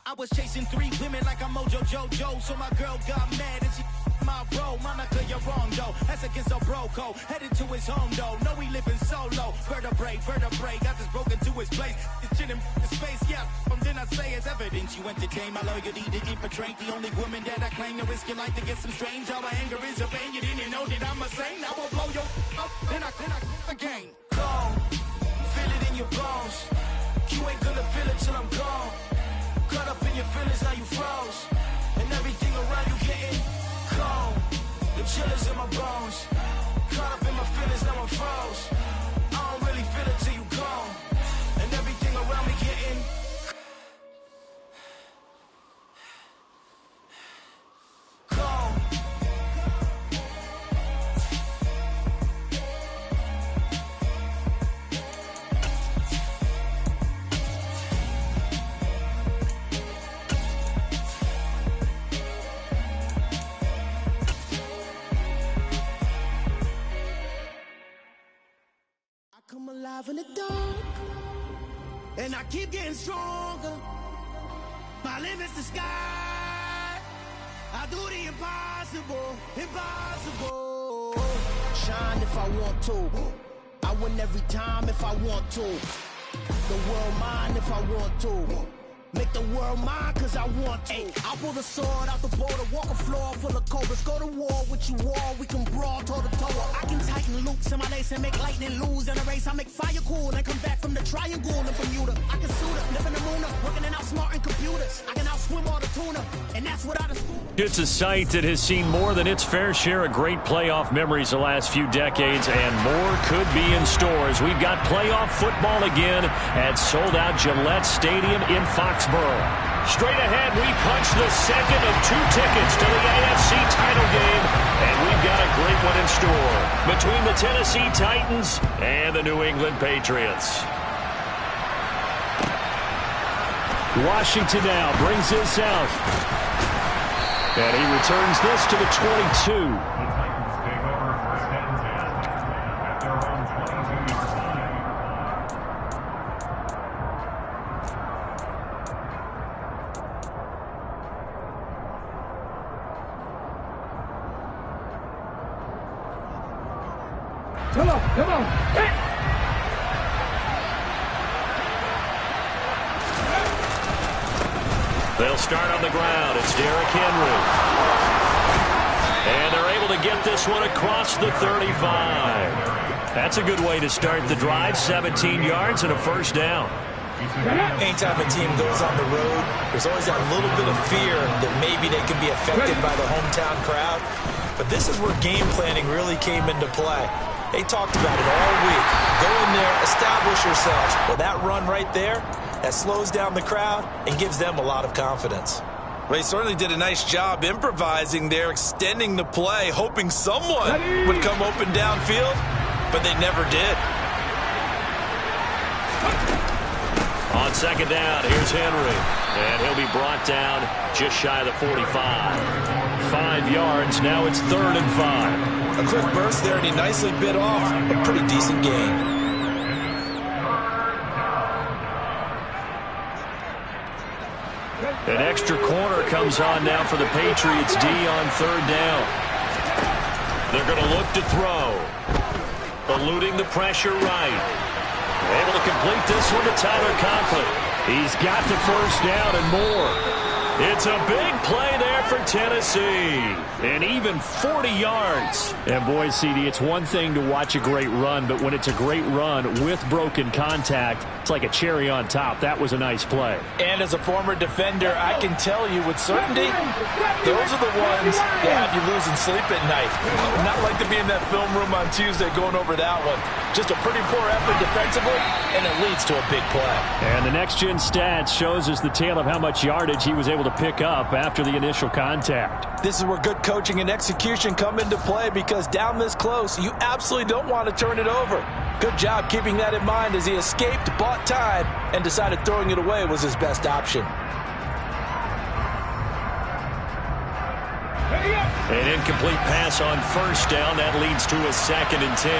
I was chasing 3 women like I'm Mojo Jojo, so my girl got mad and she my bro. Monica, you're wrong though. That's against a bro code. Headed to his home though. No, he living solo. Vertebrae. Got this broken to his place. It's chilling in space. Yeah, then I say it's evidence you entertain my loyalty to infiltrate the only woman that I claim to risk your life to get some strange. All my anger is a pain. You didn't know that I'm a saint. I will blow your up. Then I again. Gone. Feel it in your bones. You ain't gonna feel it till I'm gone. Caught up in your feelings, now you froze. And everything around you getting cold. The chillers in my bones. Caught up in my feelings, now I'm froze. I don't really feel it till you gone. And everything around me getting cold. Come alive in the dark, and I keep getting stronger. My limit's the sky. I do the impossible. Shine if I want to. I win every time if I want to. The world mine if I want to. Make the world mine cause I want to. I'll pull the sword out the border, walk a floor full of cobras. Go to war with you all, we can brawl toe to toe. I can tighten loops in my lace and make lightning lose in a race. I make fire cool and come back from the triangle in Bermuda. I can suit up, live in the moon up, working and outsmarting computers. I can outswim all the tuna, and that's without a school. It's a site that has seen more than its fair share of great playoff memories the last few decades, and more could be in store as we've got playoff football again at sold-out Gillette Stadium in Foxborough. Straight ahead, we punch the second of 2 tickets to the AFC title game, and we've got a great one in store between the Tennessee Titans and the New England Patriots. Washington now brings this out, and he returns this to the 22. Come on. Hey. They'll start on the ground. It's Derrick Henry. And they're able to get this one across the 35. That's a good way to start the drive. 17 yards and a first down. Anytime a team goes on the road, there's always that little bit of fear that maybe they can be affected by the hometown crowd. But this is where game planning really came into play. They talked about it all week. Go in there, establish yourselves. Well, that run right there, that slows down the crowd and gives them a lot of confidence. Well, they certainly did a nice job improvising there, extending the play, hoping someone would come open downfield, but they never did. On second down, here's Henry. And he'll be brought down just shy of the 45. 5 yards, now it's 3rd and 5. A quick burst there, and he nicely bit off a pretty decent gain. An extra corner comes on now for the Patriots D on 3rd down. They're going to look to throw. Eluding the pressure right. Able to complete this one to Tyler Conklin. He's got the first down and more. It's a big play there for Tennessee. And even 40 yards. And boy, CD, it's one thing to watch a great run, but when it's a great run with broken contact, it's like a cherry on top. That was a nice play. And as a former defender, I can tell you with certainty, those are the ones that have you losing sleep at night. Not like to be in that film room on Tuesday going over that one. Just a pretty poor effort defensively, and it leads to a big play. And the next-gen stats shows us the tale of how much yardage he was able to pick up after the initial contact. This is where good coaching and execution come into play, because down this close, you absolutely don't want to turn it over. Good job keeping that in mind as he escaped, bought time, and decided throwing it away was his best option. An incomplete pass on first down. That leads to a 2nd and 10.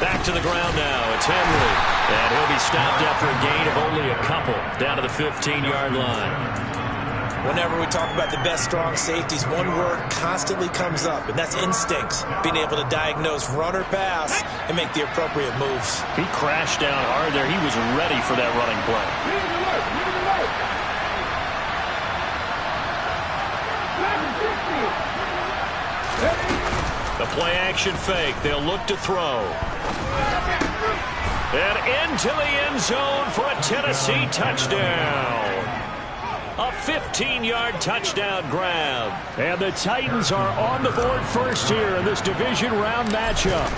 Back to the ground now. It's Henry. And he'll be stopped after a gain of only a couple down to the 15-yard line. Whenever we talk about the best strong safeties, one word constantly comes up, and that's instincts. Being able to diagnose run or pass and make the appropriate moves. He crashed down hard there. He was ready for that running play. The play action fake. They'll look to throw. And into the end zone for a Tennessee touchdown. A 15-yard touchdown grab. And the Titans are on the board first here in this division round matchup.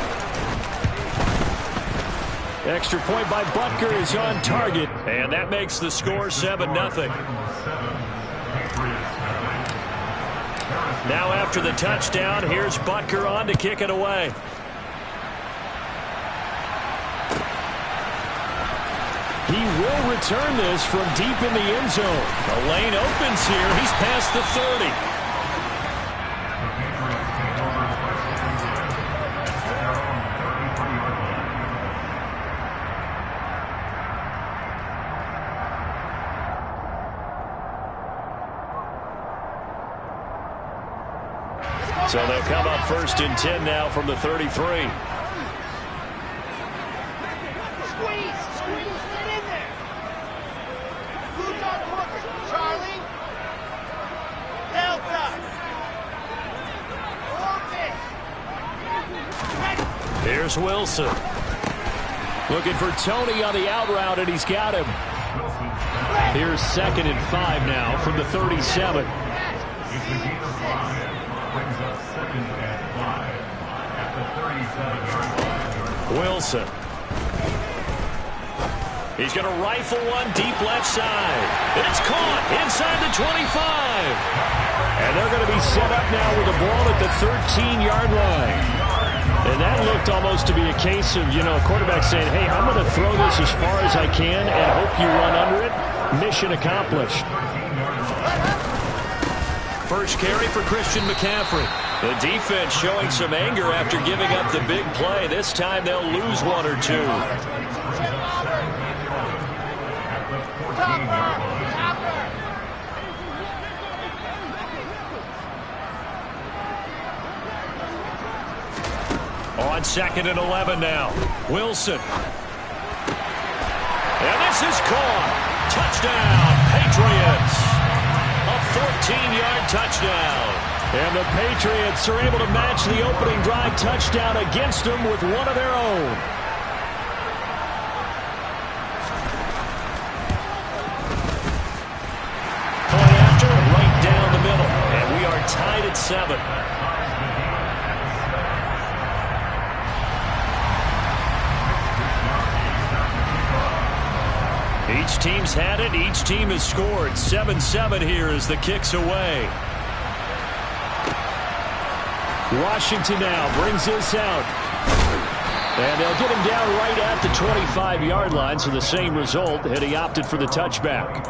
Extra point by Butker is on target. And that makes the score 7-0. Now after the touchdown, here's Butker on to kick it away. He will return this from deep in the end zone. The lane opens here. He's past the 30. So they'll come up 1st and 10 now from the 33. Here's Wilson. Looking for Tony on the out route, and he's got him. Here's 2nd and 5 now from the 37. Wilson. He's going to rifle one deep left side. And it's caught inside the 25. And they're going to be set up now with the ball at the 13-yard line. And that looked almost to be a case of, a quarterback saying, hey, I'm going to throw this as far as I can and hope you run under it. Mission accomplished. First carry for Christian McCaffrey. The defense showing some anger after giving up the big play. This time they'll lose one or two. On 2nd and 11 now. Wilson. And this is caught. Touchdown, Patriots. A 14-yard touchdown. And the Patriots are able to match the opening drive touchdown against them with one of their own. Point after, right down the middle. And we are tied at 7. Each team's had it. Each team has scored. 7-7 here as the kick's away. Washington now brings this out. And they'll get him down right at the 25-yard line, so the same result had he opted for the touchback.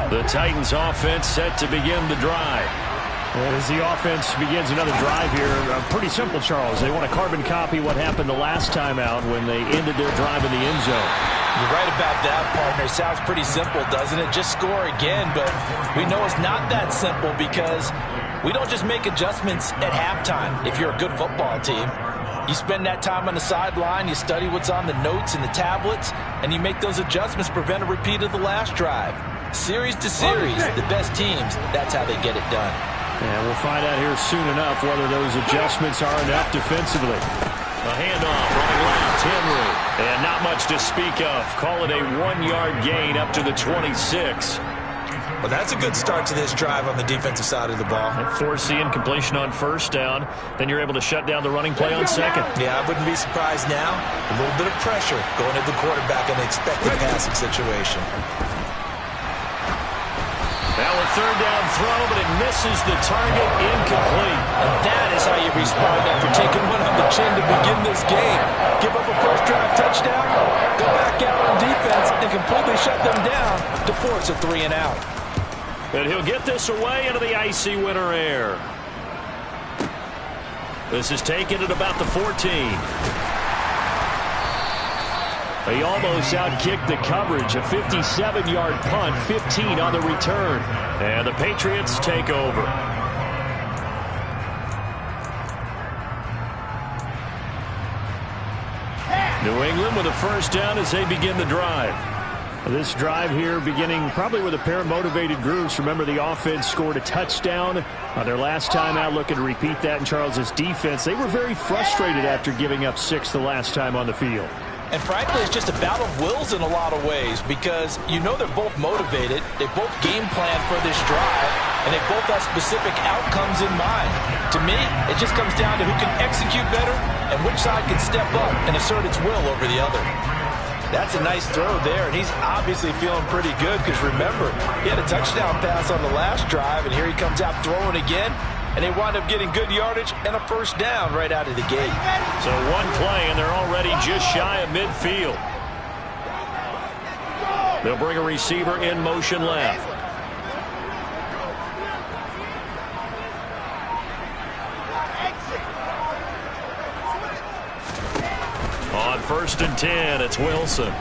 The Titans offense set to begin the drive. And as the offense begins another drive here, pretty simple, Charles. They want to carbon copy what happened the last time out when they ended their drive in the end zone. You're right about that, partner. Sounds pretty simple, doesn't it? Just score again, but we know it's not that simple because we don't just make adjustments at halftime if you're a good football team. You spend that time on the sideline, you study what's on the notes and the tablets, and you make those adjustments to prevent a repeat of the last drive. Series to series, the best teams, that's how they get it done. And we'll find out here soon enough whether those adjustments are enough defensively. A handoff, running left, Henry. And not much to speak of. Call it a 1-yard gain up to the 26. Well, that's a good start to this drive on the defensive side of the ball. Force the incompletion on first down. Then you're able to shut down the running play on second. Yeah, I wouldn't be surprised now. A little bit of pressure going at the quarterback in an expected passing situation. Now a third down throw, but it misses the target, incomplete. And that is how you respond after taking one on the chin to begin this game. Give up a first drive touchdown, go back out on defense, and completely shut them down to force a 3 and out. And he'll get this away into the icy winter air. This is taken at about the 14. He almost outkicked the coverage. A 57-yard punt, 15 on the return. And the Patriots take over. New England with a first down as they begin the drive. This drive here beginning probably with a pair of motivated groups. Remember, the offense scored a touchdown their last time out. Looking to repeat that in Charles' defense. They were very frustrated after giving up 6 the last time on the field. And frankly, it's just a battle of wills in a lot of ways because you know they're both motivated. They both game plan for this drive, and they both have specific outcomes in mind. To me, it just comes down to who can execute better and which side can step up and assert its will over the other. That's a nice throw there, and he's obviously feeling pretty good because remember, he had a touchdown pass on the last drive, and here he comes out throwing again. And they wind up getting good yardage and a first down right out of the gate. So one play, and they're already just shy of midfield. They'll bring a receiver in motion left. On 1st and 10, it's Wilson.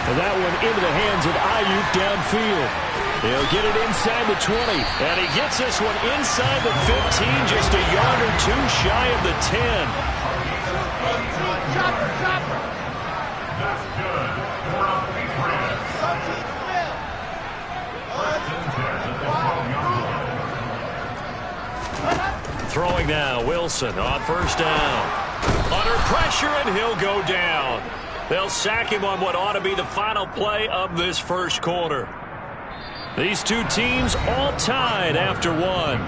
And that one into the hands of Ayuk downfield. He'll get it inside the 20. And he gets this one inside the 15, just a yard or two shy of the 10. Throwing now, Wilson on 1st down. Under pressure, and he'll go down. They'll sack him on what ought to be the final play of this first quarter. These two teams all tied after one.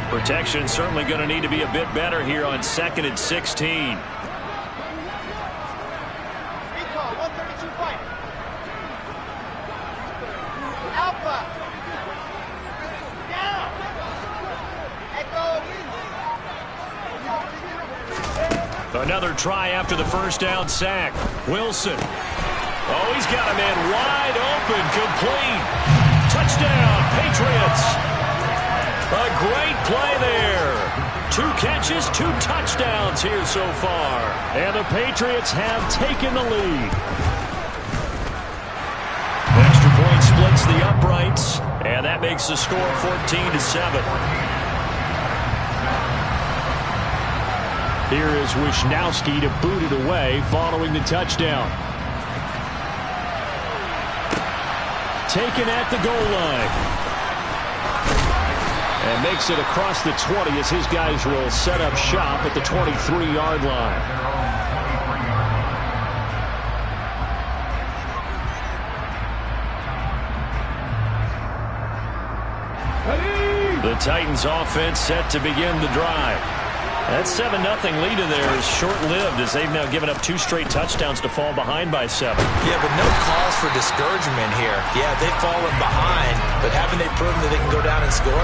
Protection certainly going to need to be a bit better here on 2nd and 16. Another try after the first down sack. Wilson. Oh, he's got a man wide open, complete. Touchdown, Patriots. A great play there. 2 catches, 2 touchdowns here so far. And the Patriots have taken the lead. Extra point splits the uprights, and that makes the score 14-7. Here is Wisnowski to boot it away following the touchdown. Taken at the goal line. And makes it across the 20 as his guys will set up shop at the 23-yard line. The Titans offense set to begin the drive. That 7-0 lead in there is short-lived as they've now given up 2 straight touchdowns to fall behind by 7. Yeah, but no cause for discouragement here. Yeah, they've fallen behind, but haven't they proven that they can go down and score?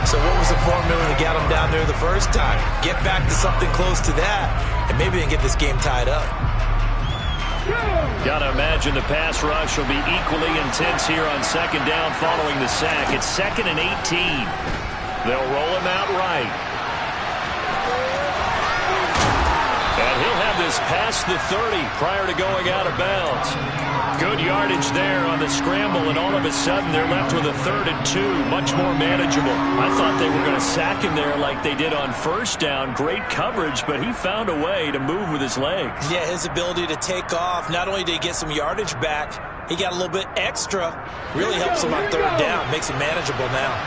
So what was the formula to get them down there the first time? Get back to something close to that, and maybe they can get this game tied up. Got to imagine the pass rush will be equally intense here on 2nd down following the sack. It's 2nd and 18. They'll roll him out right. And he'll have this past the 30 prior to going out of bounds. Good yardage there on the scramble, and all of a sudden they're left with a 3rd and 2, much more manageable. I thought they were going to sack him there like they did on 1st down. Great coverage, but he found a way to move with his legs. Yeah, his ability to take off, not only did he get some yardage back, he got a little bit extra. Really helps him on 3rd down, makes it manageable now.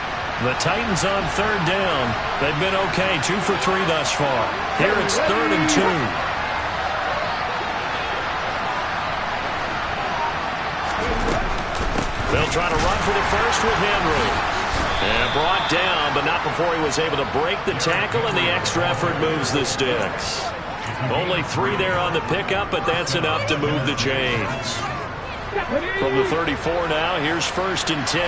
The Titans on third down. They've been okay, 2 for 3 thus far. Here it's 3rd and 2. They'll try to run for the first with Henry. And brought down, but not before he was able to break the tackle, and the extra effort moves the sticks. Only 3 there on the pickup, but that's enough to move the chains. From the 34 now, here's 1st and 10.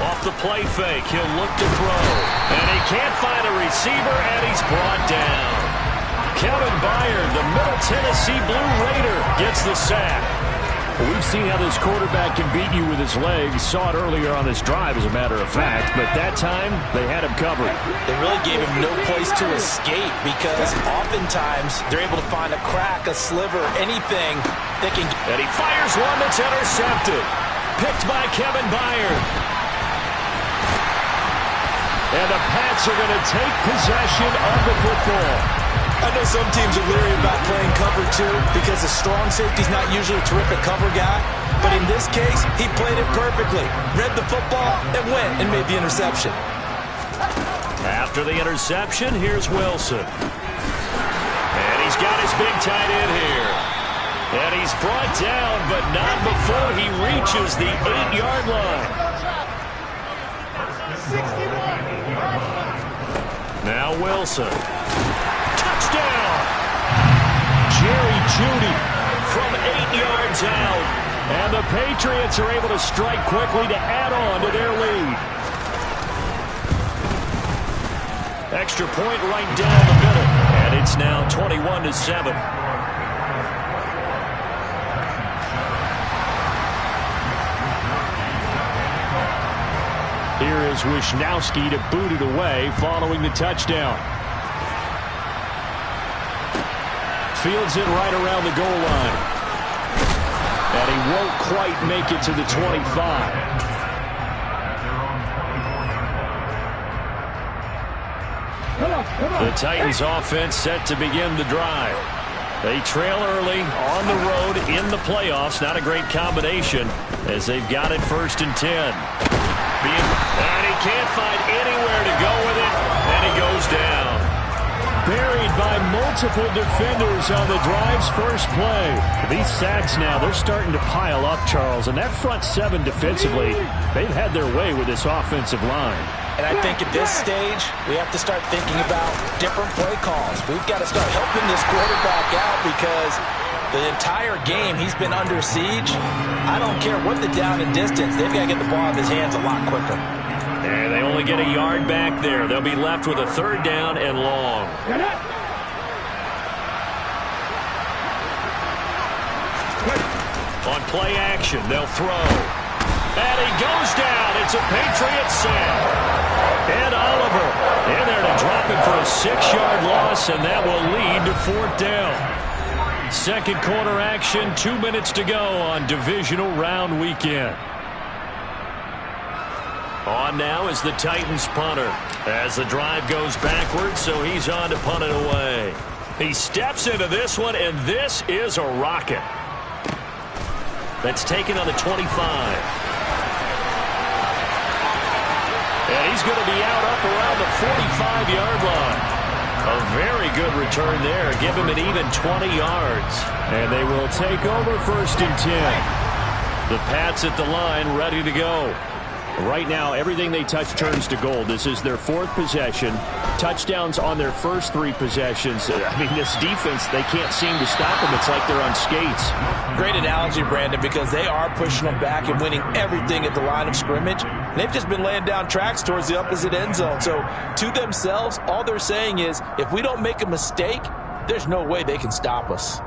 Off the play fake, he'll look to throw. And he can't find a receiver, and he's brought down. Kevin Byard, the Middle Tennessee Blue Raider, gets the sack. Well, we've seen how this quarterback can beat you with his legs. Saw it earlier on this drive, as a matter of fact. But that time, they had him covered. They really gave him no place to escape because oftentimes they're able to find a crack, a sliver, anything that can... And he fires one that's intercepted. Picked by Kevin Byard. And the Pats are going to take possession of the football. I know some teams are leery about playing cover 2 because a strong safety's not usually a terrific cover guy. But in this case, he played it perfectly. Read the football and went and made the interception. After the interception, here's Wilson. And he's got his big tight end here. And he's brought down, but not before he reaches the 8-yard line. Now Wilson. Touchdown! Jerry Jeudy from 8 yards out. And the Patriots are able to strike quickly to add on to their lead. Extra point right down the middle. And it's now 21-7. Here is Wisnowski to boot it away following the touchdown. Fields it right around the goal line. And he won't quite make it to the 25. The Titans offense set to begin the drive. They trail early on the road in the playoffs. Not a great combination as they've got it 1st and 10. And he can't find anywhere to go with it. And he goes down. Buried by multiple defenders on the drive's first play. These sacks now, they're starting to pile up, Charles. And that front 7 defensively, they've had their way with this offensive line. And I think at this stage, we have to start thinking about different play calls. We've got to start helping this quarterback out because the entire game he's been under siege. I don't care what the down and distance, they've got to get the ball in his hands a lot quicker. And they only get a yard back there. They'll be left with a 3rd down and long. On play action, they'll throw. And he goes down. It's a Patriot sack. And Oliver in there to drop him for a 6-yard loss, and that will lead to 4th down. Second quarter action, 2 minutes to go on divisional round weekend. On now is the Titans punter as the drive goes backwards, so he's on to punt it away. He steps into this one, and this is a rocket. That's taken on the 25. And he's going to be out up around the 45-yard line. A very good return there. Give him an even 20 yards. And they will take over 1st and 10. The Pats at the line ready to go. Right now, everything they touch turns to gold. This is their 4th possession. Touchdowns on their first 3 possessions. I mean, this defense, they can't seem to stop them. It's like they're on skates. Great analogy, Brandon, because they are pushing them back and winning everything at the line of scrimmage. They've just been laying down tracks towards the opposite end zone. So, to themselves, all they're saying is, if we don't make a mistake, there's no way they can stop us.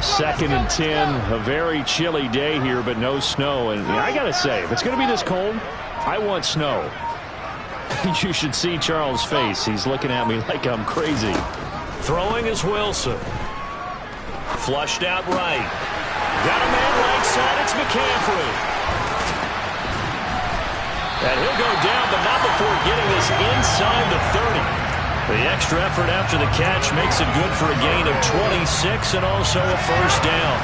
Second and 10, a very chilly day here, but no snow. And I got to say, if it's going to be this cold, I want snow. You should see Charles' face. He's looking at me like I'm crazy. Throwing is Wilson. Flushed out right. Got a man right side. It's McCaffrey. And he'll go down, but not before getting this inside the 30. The extra effort after the catch makes it good for a gain of 26 and also a first down.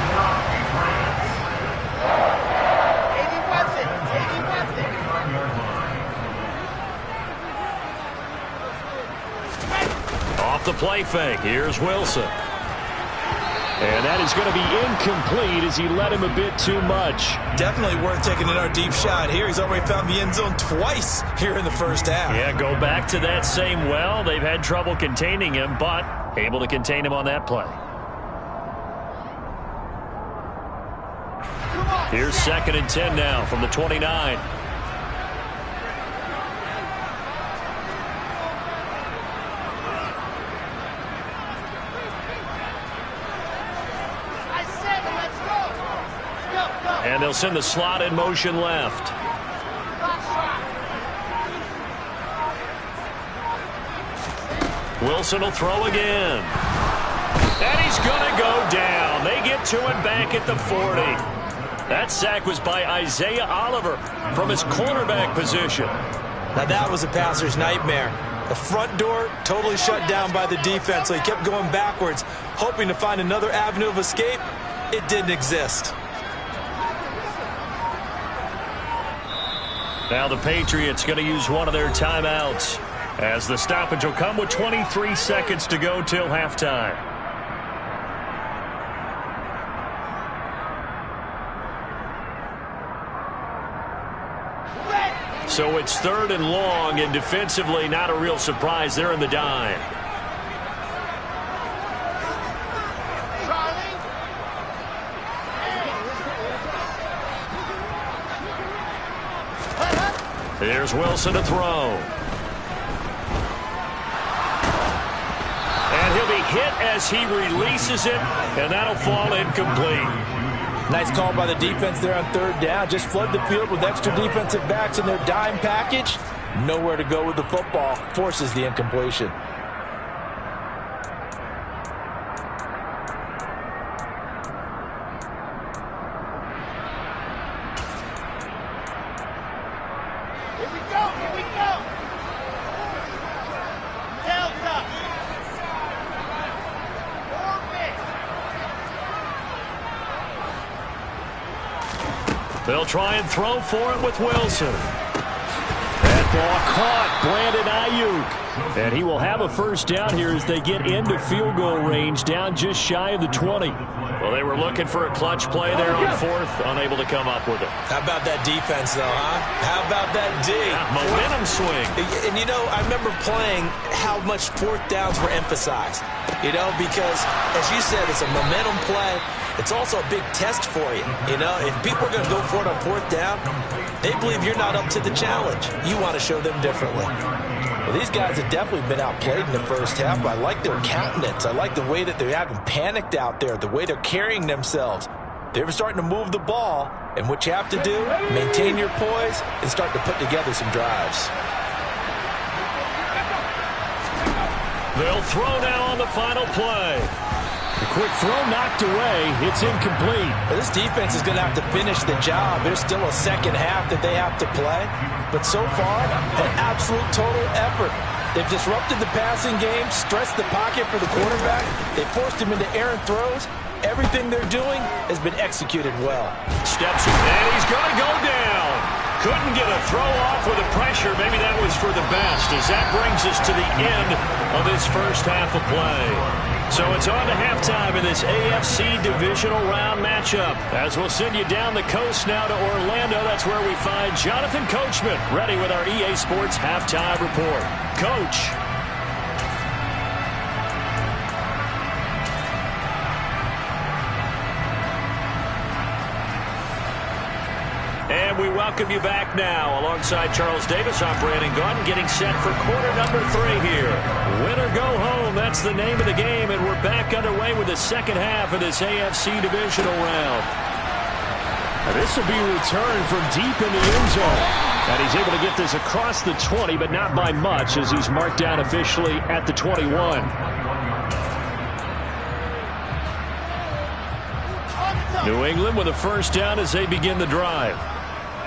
Off the play fake, here's Wilson. And that is going to be incomplete as he led him a bit too much. Definitely worth taking another deep shot here. He's already found the end zone twice here in the first half. Yeah, go back to that same well. They've had trouble containing him, but able to contain him on that play. Here's 2nd and 10 now from the 29. And they'll send the slot in motion left. Wilson will throw again. And he's going to go down. They get to it back at the 40. That sack was by Isaiah Oliver from his cornerback position. Now that was a passer's nightmare. The front door totally shut down by the defense, so he kept going backwards, hoping to find another avenue of escape. It didn't exist. Now the Patriots going to use one of their timeouts as the stoppage will come with 23 seconds to go till halftime. So it's 3rd and long, and defensively not a real surprise. They're in the dime. Here's Wilson to throw. And he'll be hit as he releases it, and that'll fall incomplete. Nice call by the defense there on 3rd down. Just flood the field with extra defensive backs in their dime package. Nowhere to go with the football. Forces the incompletion. They'll try and throw for it with Wilson. That ball caught Brandon Ayuk. And he will have a first down here as they get into field goal range, down just shy of the 20. Well, they were looking for a clutch play there on 4th, unable to come up with it. How about that defense, though, huh? How about that D? Yeah, momentum swing. And, you know, I remember playing how much 4th downs were emphasized. You know, because, as you said, it's a momentum play. It's also a big test for you. You know, if people are going to go for it on 4th down, they believe you're not up to the challenge. You want to show them differently. Well, these guys have definitely been outplayed in the first half. I like their countenance. I like the way that they haven't panicked out there, the way they're carrying themselves. They're starting to move the ball, and what you have to do, maintain your poise and start to put together some drives. They'll throw now on the final play. A quick throw knocked away. It's incomplete. Well, this defense is going to have to finish the job. There's still a second half that they have to play. But so far, an absolute total effort. They've disrupted the passing game, stressed the pocket for the quarterback. They forced him into errant throws. Everything they're doing has been executed well. Steps in, and he's going to go down. Couldn't get a throw off with the pressure. Maybe that was for the best, as that brings us to the end of this first half of play. So it's on to halftime in this AFC divisional round matchup. As we'll send you down the coast now to Orlando, that's where we find Jonathan Coachman ready with our EA Sports halftime report. Coach. And we welcome you back now. Alongside Charles Davis, I'm Brandon Gaudin, getting set for quarter number 3 here. Win or go home, that's the name of the game, and we're back underway with the second half of this AFC divisional round. And this will be a return from deep in the end zone. And he's able to get this across the 20, but not by much, as he's marked down officially at the 21. New England with a first down as they begin the drive.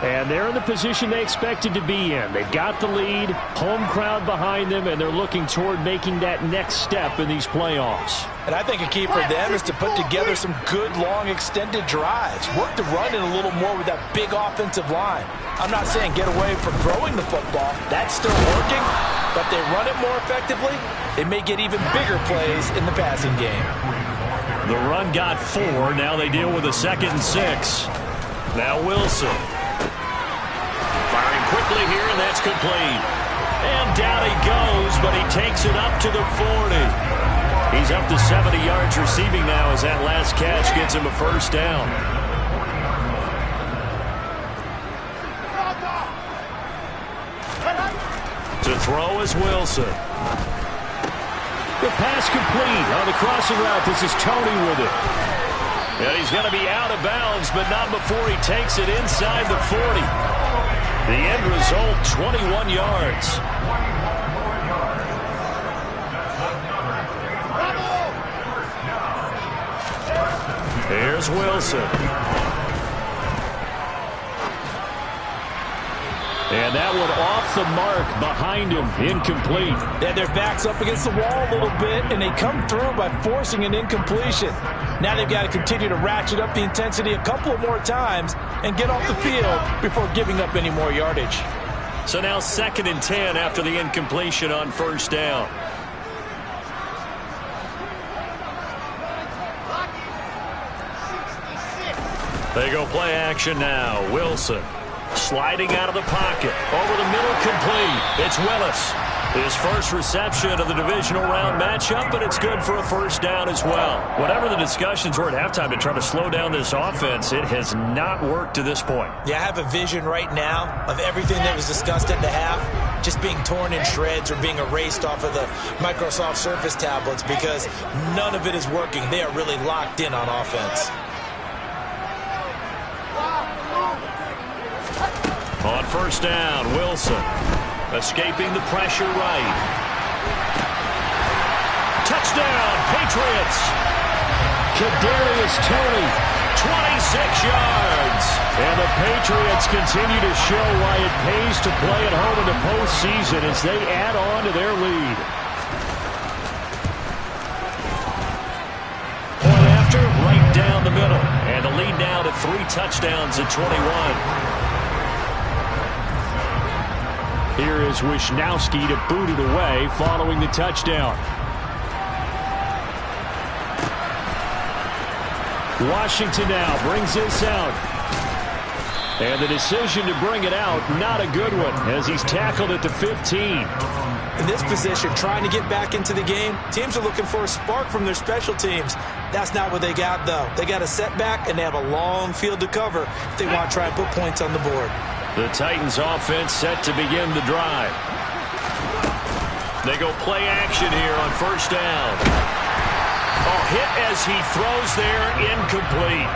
And they're in the position they expected to be in. They've got the lead, home crowd behind them, and they're looking toward making that next step in these playoffs. And I think a key for them is to put together some good, long, extended drives. Work the run in a little more with that big offensive line. I'm not saying get away from throwing the football. That's still working. But if they run it more effectively, they may get even bigger plays in the passing game. The run got 4. Now they deal with a 2nd and 6. Now Wilson. Firing quickly here, and that's complete. And down he goes, but he takes it up to the 40. He's up to 70 yards receiving now as that last catch gets him a first down. To throw is Wilson. The pass complete on the crossing route. This is Tony with it. And he's going to be out of bounds, but not before he takes it inside the 40. The end result, 21 yards. Here's Wilson. And that one off the mark behind him, incomplete. Yeah, their back's up against the wall a little bit, and they come through by forcing an incompletion. Now they've got to continue to ratchet up the intensity a couple of more times and get off the field before giving up any more yardage. So now 2nd and 10 after the incompletion on first down. They go play action now. Wilson sliding out of the pocket. Over the middle, complete. It's Willis. His first reception of the divisional round matchup, but it's good for a first down as well. Whatever the discussions were at halftime to try to slow down this offense, it has not worked to this point. Yeah, I have a vision right now of everything that was discussed at the half just being torn in shreds or being erased off of the Microsoft Surface tablets because none of it is working. They are really locked in on offense. On first down, Wilson escaping the pressure right. Touchdown, Patriots. Kadarius Toney, 26 yards. And the Patriots continue to show why it pays to play at home in the postseason as they add on to their lead. Point after, right down the middle. And the lead now to 3 touchdowns at 21. Here is Wisnowski to boot it away following the touchdown. Washington now brings this out. And the decision to bring it out, not a good one, as he's tackled at the 15. In this position, trying to get back into the game, teams are looking for a spark from their special teams. That's not what they got, though. They got a setback, and they have a long field to cover if they want to try and put points on the board. The Titans offense set to begin the drive. They go play action here on first down. Oh, hit as he throws there, incomplete.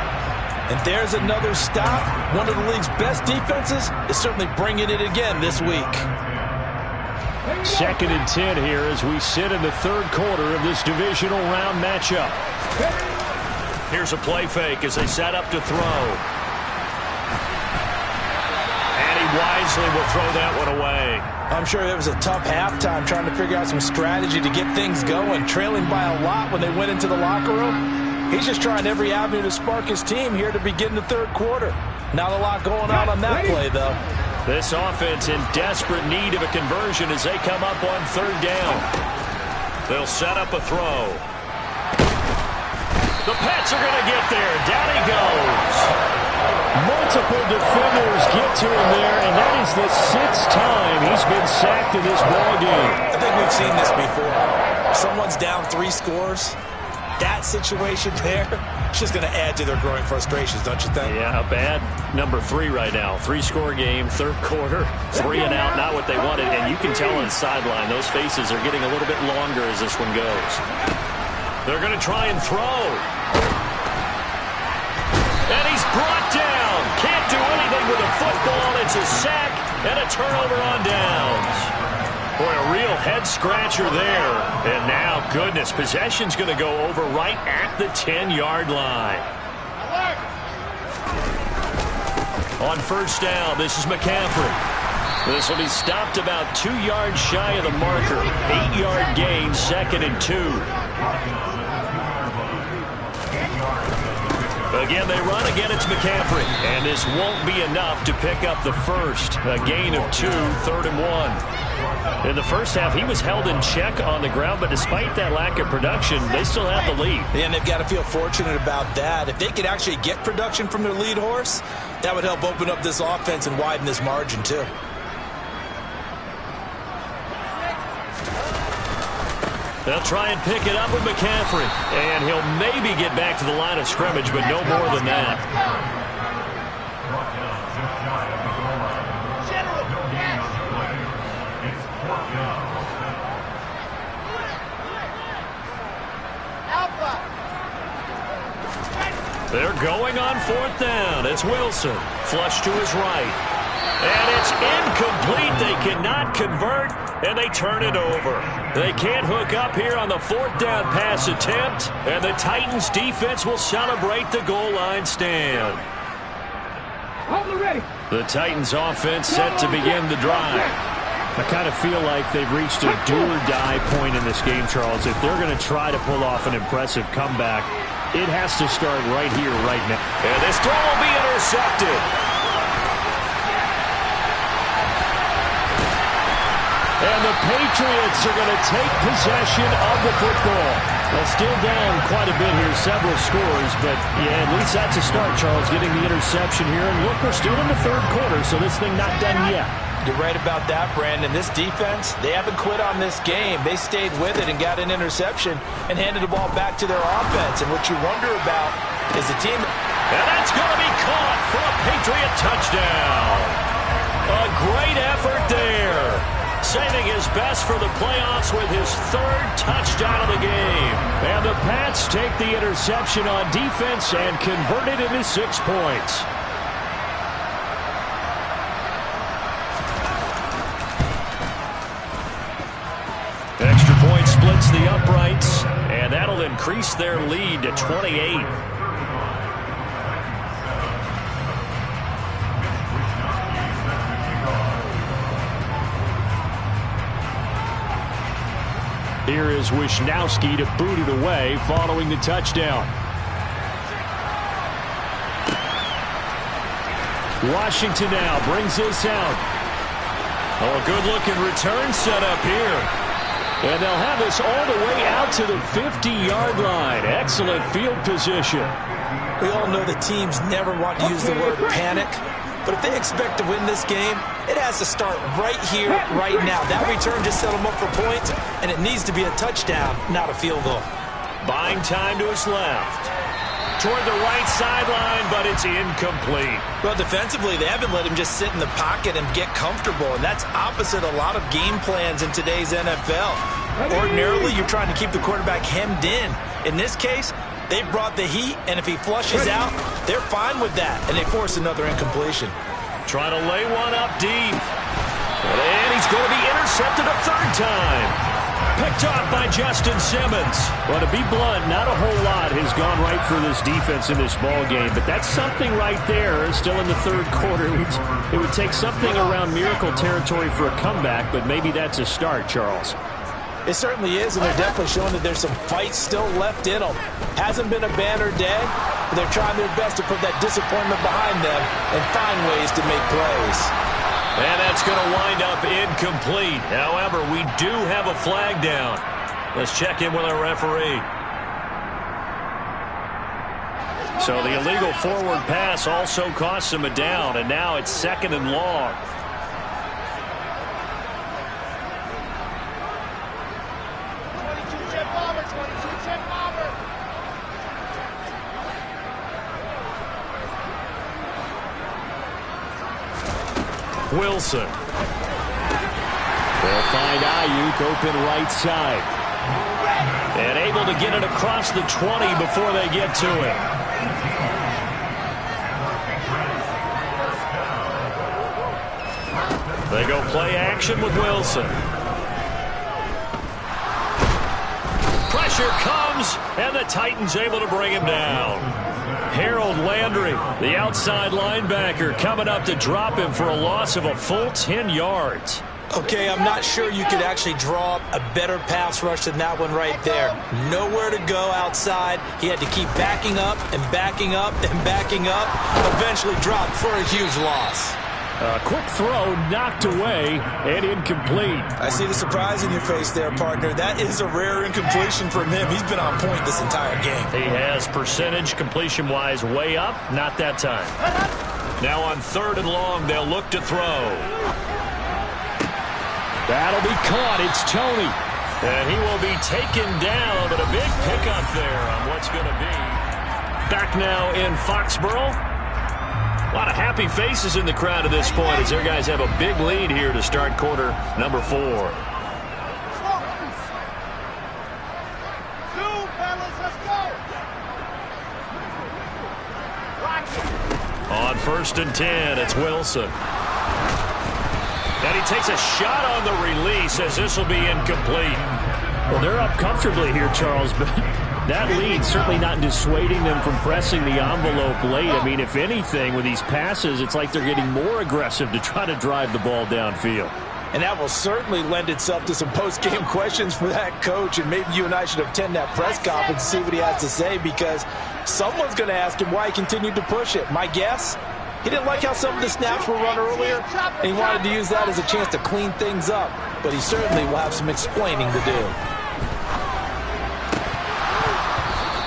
And there's another stop. One of the league's best defenses is certainly bringing it again this week. 2nd and 10 here as we sit in the 3rd quarter of this divisional round matchup. Here's a play fake as they set up to throw. Wisely will throw that one away. I'm sure it was a tough halftime trying to figure out some strategy to get things going, trailing by a lot when they went into the locker room. He's just trying every avenue to spark his team here to begin the 3rd quarter. Not a lot going on that play, though. This offense in desperate need of a conversion as they come up on 3rd down. They'll set up a throw. The Pats are going to get there. Down he goes. Multiple defenders get to him there, and that is the 6th time he's been sacked in this ballgame. I think we've seen this before. Someone's down 3 scores. That situation there, it's just going to add to their growing frustrations, don't you think? Yeah, a bad number 3 right now. 3-score game, 3rd quarter, 3 and out, not what they wanted. And you can tell on the sideline, those faces are getting a little bit longer as this one goes. They're going to try and throw. And he's brought down. Can't do anything with a football. It's a sack and a turnover on downs. Boy, a real head-scratcher there. And now, goodness, possession's going to go over right at the 10-yard line. On first down, this is McCaffrey. This will be stopped about 2 yards shy of the marker. 8-yard gain, 2nd and 2. Again, they run. Again, it's McCaffrey. And this won't be enough to pick up the first. A gain of 2, 3rd and 1. In the first half, he was held in check on the ground, but despite that lack of production, they still have the lead. And they've got to feel fortunate about that. If they could actually get production from their lead horse, that would help open up this offense and widen this margin, too. They'll try and pick it up with McCaffrey. And he'll maybe get back to the line of scrimmage, but no more than that. They're going on 4th down. It's Wilson. Flush to his right. And it's incomplete. They cannot convert, and they turn it over. They can't hook up here on the 4th down pass attempt, and the Titans defense will celebrate the goal line stand. The Titans offense set to begin the drive. I kind of feel like they've reached a do-or-die point in this game, Charles. If they're going to try to pull off an impressive comeback, it has to start right here, right now. And this throw will be intercepted. And the Patriots are going to take possession of the football. Well, still down quite a bit here, several scores, but yeah, at least that's a start, Charles, getting the interception here. And look, we're still in the 3rd quarter, so this thing not done yet. You're right about that, Brandon. This defense, they haven't quit on this game. They stayed with it and got an interception and handed the ball back to their offense. And what you wonder about is the team. And that's going to be caught for a Patriot touchdown. A great effort there. Saving his best for the playoffs with his 3rd touchdown of the game. And the Pats take the interception on defense and convert it into 6 points. Extra point splits the uprights, and that'll increase their lead to 28. Here is Wisnowski to boot it away following the touchdown. Washington now brings this out. Oh, a good-looking return set up here. And they'll have this all the way out to the 50-yard line. Excellent field position. We all know the teams never want to use the word panic. But if they expect to win this game, it has to start right here, right now. That return just set them up for points, and it needs to be a touchdown, not a field goal. Buying time to his left. Toward the right sideline, but it's incomplete. Well, defensively, they haven't let him just sit in the pocket and get comfortable, and that's opposite a lot of game plans in today's NFL. Ordinarily, you're trying to keep the quarterback hemmed in. In this case, they brought the heat, and if he flushes out, they're fine with that, and they force another incompletion. Trying to lay one up deep. And he's going to be intercepted a 3rd time. Picked off by Justin Simmons. Well, to be blunt, not a whole lot has gone right for this defense in this ball game, but that's something right there. Still in the 3rd quarter. It would take something around miracle territory for a comeback, but maybe that's a start, Charles. It certainly is, and they're definitely showing that there's some fight still left in them. Hasn't been a banner day, but they're trying their best to put that disappointment behind them and find ways to make plays. And that's going to wind up incomplete. However, we do have a flag down. Let's check in with our referee. So the illegal forward pass also costs him a down, and now it's 2nd and long. Wilson. They'll find Ayuk open right side. And able to get it across the 20 before they get to it. They go play action with Wilson. Pressure comes, and the Titans able to bring him down. Harold Landry, the outside linebacker, coming up to drop him for a loss of a full 10 yards. Okay, I'm not sure you could actually draw up a better pass rush than that one right there. Nowhere to go outside. He had to keep backing up and backing up and backing up. Eventually dropped for a huge loss. A quick throw knocked away and incomplete. I see the surprise in your face there, partner. That is a rare incompletion from him. He's been on point this entire game. He has percentage completion-wise way up. Not that time. Now on 3rd and long, they'll look to throw. That'll be caught. It's Tony. And he will be taken down, but a big pickup there on what's going to be. Back now in Foxborough. A lot of happy faces in the crowd at this point as their guys have a big lead here to start quarter number 4. On 1st and 10, it's Wilson. And he takes a shot on the release as this will be incomplete. Well, they're up comfortably here, Charles, but that lead certainly not dissuading them from pressing the envelope late. I mean, if anything, with these passes, it's like they're getting more aggressive to try to drive the ball downfield. And that will certainly lend itself to some post-game questions for that coach, and maybe you and I should attend that press conference and see what he has to say, because someone's going to ask him why he continued to push it. My guess, he didn't like how some of the snaps were run earlier, and he wanted to use that as a chance to clean things up. But he certainly will have some explaining to do.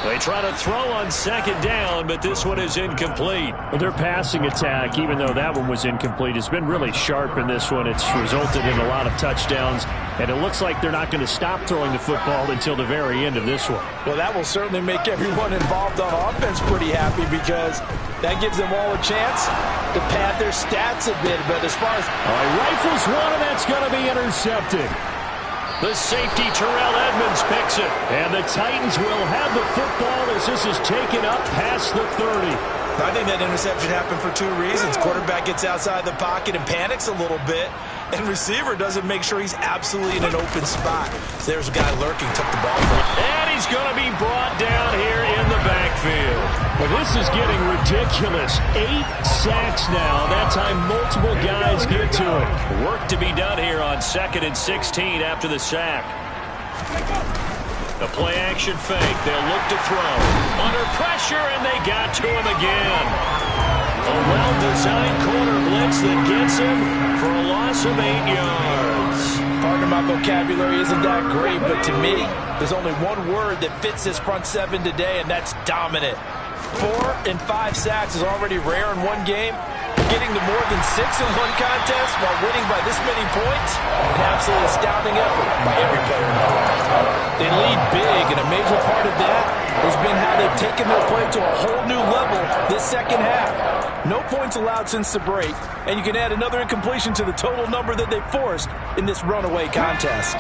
They try to throw on 2nd down, but this one is incomplete. Well, their passing attack, even though that one was incomplete, has been really sharp in this one. It's resulted in a lot of touchdowns, and it looks like they're not going to stop throwing the football until the very end of this one. Well, that will certainly make everyone involved on offense pretty happy, because that gives them all a chance to pad their stats a bit. But as far as... rifles one, and that's going to be intercepted. The safety, Terrell Edmonds, picks it. And the Titans will have the football as this is taken up past the 30. I think that interception happened for 2 reasons. Quarterback gets outside the pocket and panics a little bit, and receiver doesn't make sure he's absolutely in an open spot. So there's a guy lurking, took the ball from him. And he's going to be brought down here in the backfield. Well, this is getting ridiculous. 8 sacks now. That time multiple guys get to it. Work to be done here on 2nd and 16 after the sack. The play-action fake. They'll look to throw. Under pressure, and they got to him again. A well-designed corner blitz that gets him for a loss of 8 yards. Pardon my vocabulary isn't that great, but to me, there's only one word that fits this front 7 today, and that's dominant. 4 and 5 sacks is already rare in one game. Getting to more than 6 in one contest while winning by this many points, an absolutely astounding effort by every player involved. They lead big, and a major part of that has been how they've taken their play to a whole new level this second half. No points allowed since the break, and you can add another incompletion to the total number that they forced in this runaway contest.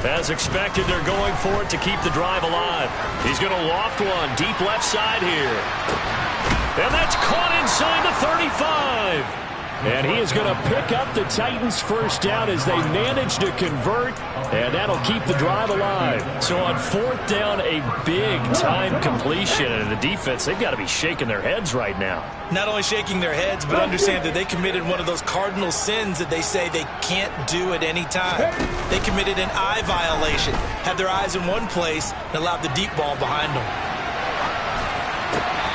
As expected, they're going for it to keep the drive alive. He's going to loft one deep left side here. And that's caught inside the 35. And he is going to pick up the Titans' first down as they manage to convert, and that'll keep the drive alive. So on 4th down, a big-time completion, and the defense, they've got to be shaking their heads right now. Not only shaking their heads, but understand that they committed one of those cardinal sins that they say they can't do at any time. They committed an eye violation, had their eyes in one place, and allowed the deep ball behind them.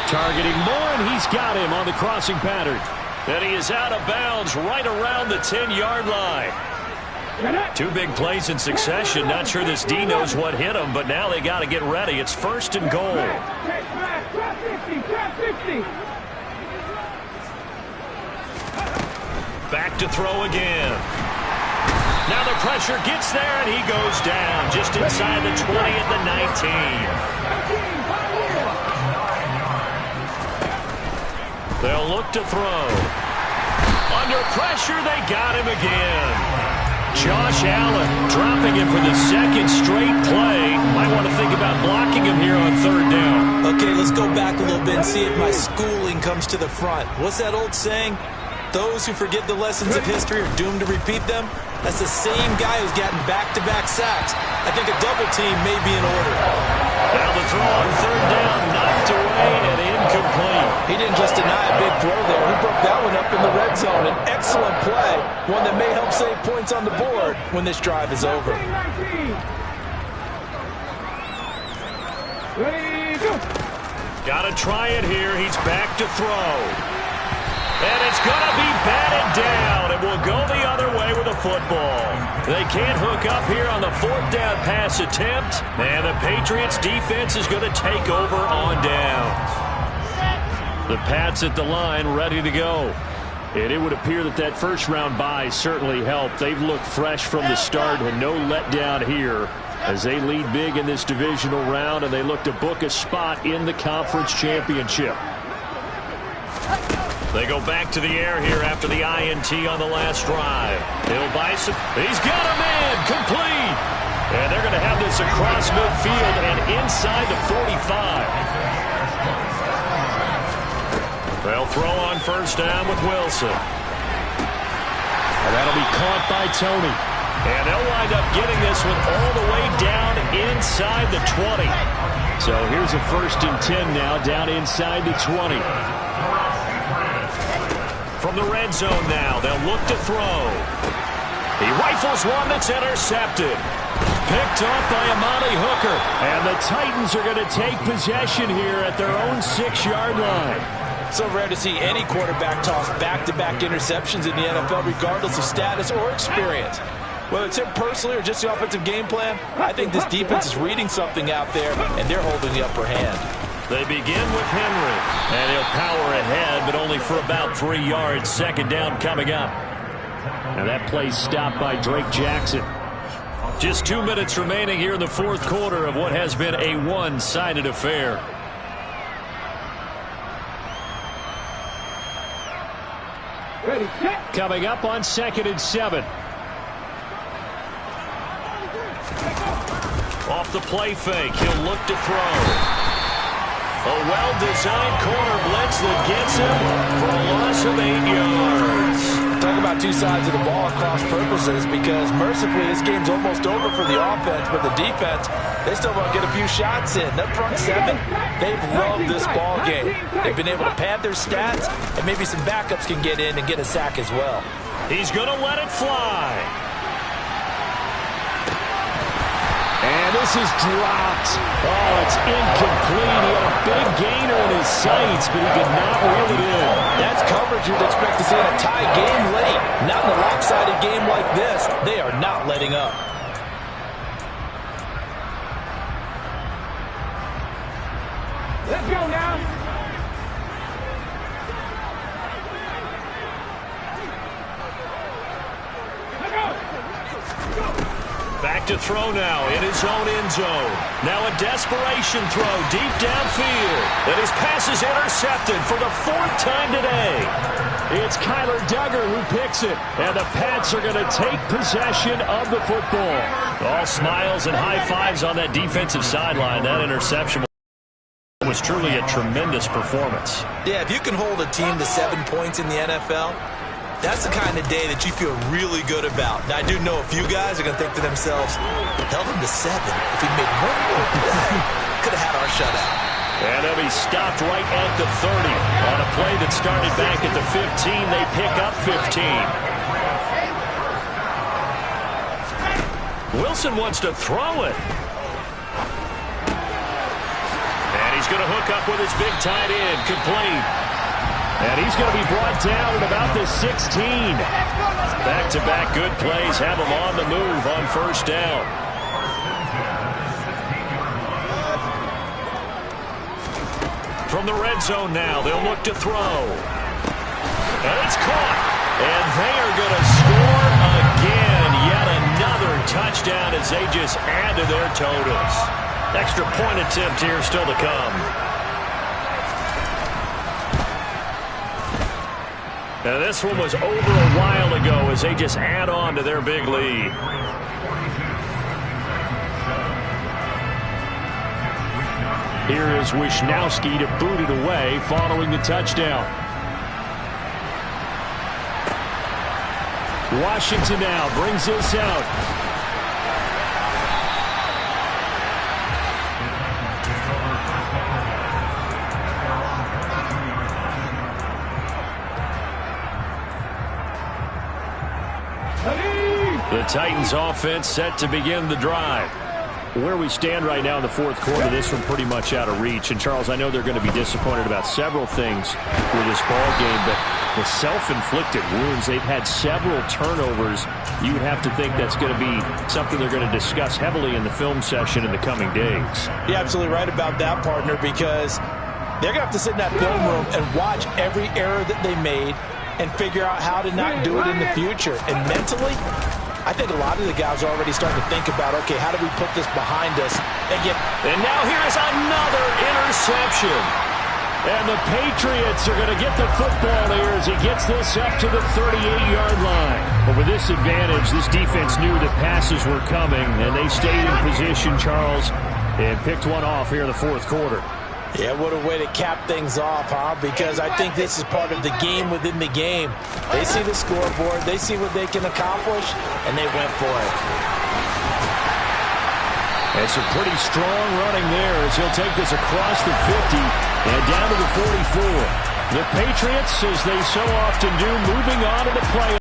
Targeting Moore, and he's got him on the crossing pattern. And he is out of bounds right around the 10-yard line. 2 big plays in succession. Not sure this D knows what hit him, but now they got to get ready. It's 1st and goal. Back to throw again. Now the pressure gets there, and he goes down just inside the 20 at the 19. They'll look to throw. Under pressure, they got him again. Josh Allen dropping him for the 2nd straight play. Might want to think about blocking him here on 3rd down. Okay, let's go back a little bit and see if my schooling comes to the front. What's that old saying? Those who forget the lessons of history are doomed to repeat them. That's the same guy who's gotten back-to-back sacks. I think a double team may be in order. Now the throw on third down, knocked away and incomplete. He didn't just deny a big throw there. He broke that one up in the red zone. An excellent play, one that may help save points on the board when this drive is over. Got to try it here. He's back to throw. And it's going to be batted down. It will go the other way with the football. They can't hook up here on the fourth down pass attempt. And the Patriots defense is going to take over on downs. The Pats at the line ready to go. And it would appear that that first round bye certainly helped. They've looked fresh from the start and no letdown here as they lead big in this divisional round and they look to book a spot in the conference championship. They go back to the air here after the INT on the last drive. Hill Bison, he's got a man, complete. And they're going to have this across midfield and inside the 45. They'll throw on first down with Wilson. And that'll be caught by Tony. And they'll wind up getting this one all the way down inside the 20. So here's a 1st and 10 now, down inside the 20. From the red zone now, they'll look to throw. He rifles one that's intercepted. Picked off by Amani Hooker. And the Titans are going to take possession here at their own 6-yard line. So rare to see any quarterback toss back-to-back interceptions in the NFL, regardless of status or experience. Whether it's him personally or just the offensive game plan, I think this defense is reading something out there, and they're holding the upper hand. They begin with Henry, and he'll power ahead, but only for about 3 yards. Second down coming up. And that play stopped by Drake Jackson. Just 2 minutes remaining here in the fourth quarter of what has been a one-sided affair. Coming up on 2nd and 7. Off the play fake, he'll look to throw. A well-designed corner blitz that gets him for a loss of 8 yards. Talk about two sides of the ball at cross purposes, because mercifully this game's almost over for the offense, but the defense, they still want to get a few shots in. That front seven, they've loved this ball game. They've been able to pad their stats, and maybe some backups can get in and get a sack as well. He's going to let it fly. And this is dropped. Oh, it's incomplete. He had a big gainer in his sights, but he could not reel it in. That's coverage you'd expect to see in a tie game late. Not in a lopsided game like this. They are not letting up. Let's go now. Back to throw now in his own end zone. Now a desperation throw deep downfield. And his pass is intercepted for the 4th time today. It's Kyler Duggar who picks it. And the Pats are going to take possession of the football. All smiles and high fives on that defensive sideline. That interception was truly a tremendous performance. Yeah, if you can hold a team to 7 points in the NFL, that's the kind of day that you feel really good about. Now, I do know a few guys are going to think to themselves, held him to 7. If he made one more play, could have had our shutout. And they'll be stopped right at the 30. On a play that started back at the 15, they pick up 15. Wilson wants to throw it. And he's going to hook up with his big tight end, complete. And he's going to be brought down at about the 16. Back-to-back good plays have him on the move on first down. From the red zone now, they'll look to throw. And it's caught. And they are going to score again. Yet another touchdown as they just add to their totals. Extra point attempt here still to come. Now this one was over a while ago as they just add on to their big lead. Here is Wisnowski to boot it away following the touchdown. Washington now brings this out. The Titans offense set to begin the drive. Where we stand right now in the fourth quarter, this one pretty much out of reach. And, Charles, I know they're going to be disappointed about several things with this ball game, but the self-inflicted wounds, they've had several turnovers. You would have to think that's going to be something they're going to discuss heavily in the film session in the coming days. You're absolutely right about that, partner, because they're going to have to sit in that film room and watch every error that they made and figure out how to not do it in the future. And mentally, I think a lot of the guys are already starting to think about, okay, how do we put this behind us? And now here's another interception. And the Patriots are going to get the football here as he gets this up to the 38-yard line. But with this advantage, this defense knew that passes were coming, and they stayed in position, Charles, and picked one off here in the fourth quarter. Yeah, what a way to cap things off, huh? Because I think this is part of the game within the game. They see the scoreboard, they see what they can accomplish, and they went for it. And some pretty strong running there as he'll take this across the 50 and down to the 44. The Patriots, as they so often do, moving on to the play.